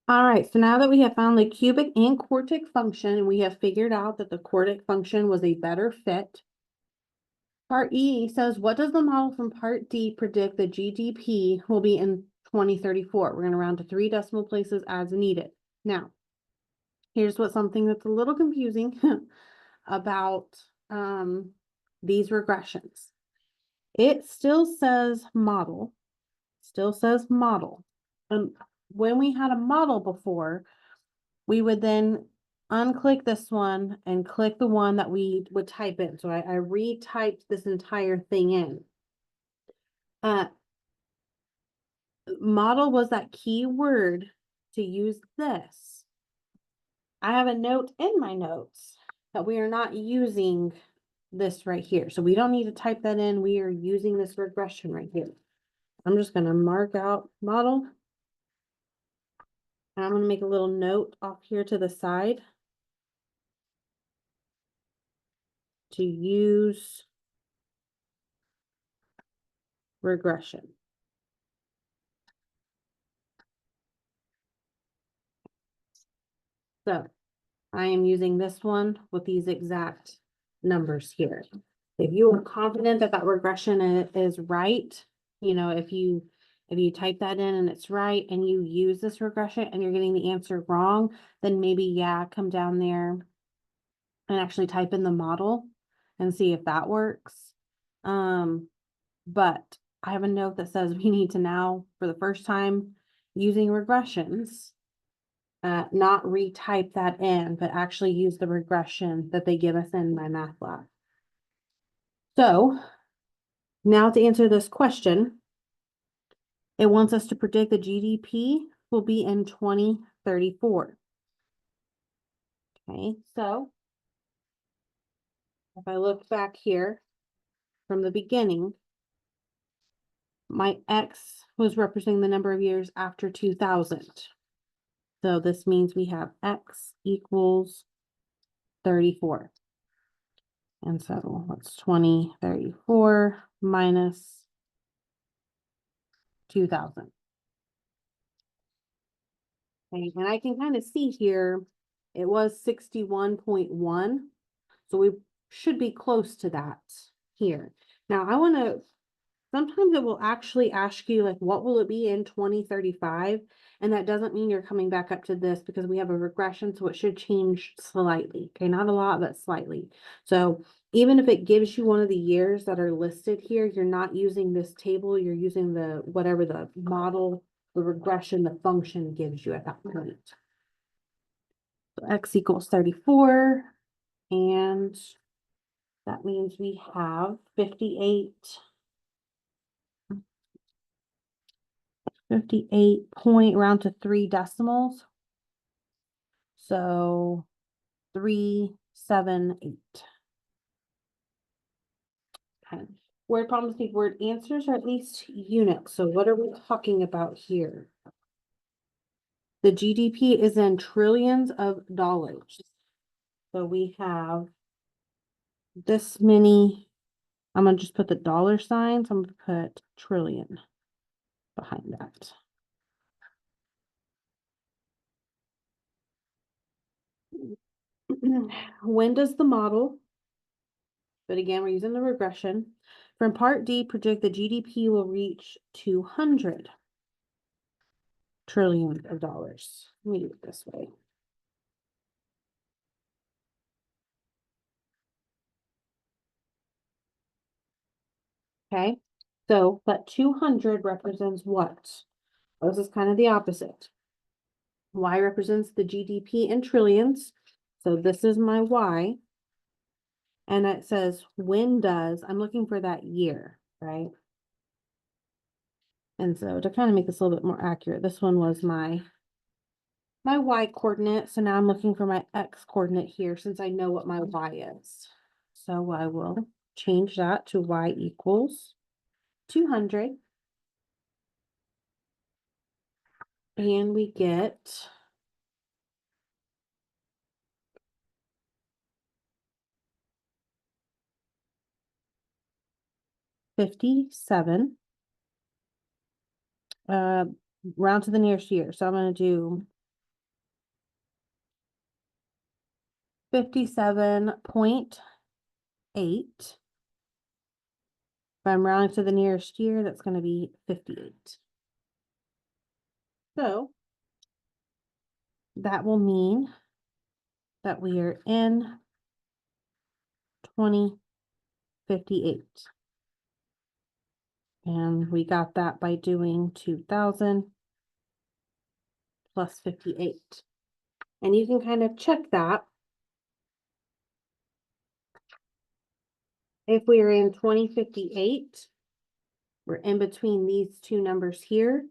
All right, so now that we have found the cubic and quartic function, and we have figured out that the quartic function was a better fit. Part E says, what does the model from part D predict the GDP will be in 2034? We're going to round to 3 decimal places as needed. Now, here's something that's a little confusing about these regressions. It still says model, And when we had a model before, we would then unclick this one and click the one that we would type in. So I retyped this entire thing in. Model was that key word to use this. I have a note in my notes that we are not using this right here. So we don't need to type that in. We are using this regression right here. I'm just going to mark out model. And I'm going to make a little note off here to the side to use regression. So I am using this one with these exact numbers here. If you are confident that that regression is right, if you type that in and it's right and you use this regression and you're getting the answer wrong, then maybe, yeah, come down there and actually type in the model and see if that works. But I have a note that says we need to now, for the first time, using regressions, not retype that in, but actually use the regression that they give us in MyMathLab. So now to answer this question, it wants us to predict the GDP will be in 2034. Okay, so if I look back here from the beginning, my X was representing the number of years after 2000. So this means we have X equals 34. And so what's 2034 minus 2000. Okay, and I can kind of see here, it was 61.1. So we should be close to that here. Now sometimes it will actually ask you, like, what will it be in 2035? And that doesn't mean you're coming back up to this because we have a regression, so it should change slightly. Okay, not a lot, but slightly. So even if it gives you one of the years that are listed here, you're not using this table, you're using whatever the model, the regression, the function gives you at that point. So X equals 34, and that means we have 58 point round to 3 decimals. So 378. Okay. Word problems need word answers or at least units. So what are we talking about here? The GDP is in trillions of dollars. So we have this many. I'm going to just put the dollar signs. I'm going to put trillion behind that. When does the model, but again, we're using the regression, from part D predict the GDP will reach 200 trillion of dollars. Let me do it this way. Okay, so but 200 represents what? Well, this is kind of the opposite. Y represents the GDP in trillions. So this is my Y. And it says, when does, I'm looking for that year, right? And so to kind of make this a little bit more accurate, this one was my Y coordinate. So now I'm looking for my X coordinate here since I know what my Y is. So I will change that to Y equals 200. And we get 57. Round to the nearest year. So I'm going to do 57.8. If I'm rounding to the nearest year, that's gonna be 58. So that will mean that we are in 2058. And we got that by doing 2000 plus 58. And you can kind of check that. If we are in 2058, we're in between these two numbers here,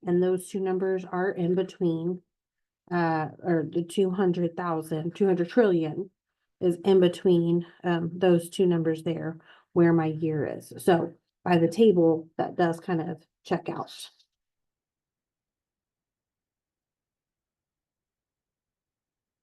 and those two numbers are in between, or the 200 trillion is in between, those two numbers there where my year is. So by the table, that does kind of check out.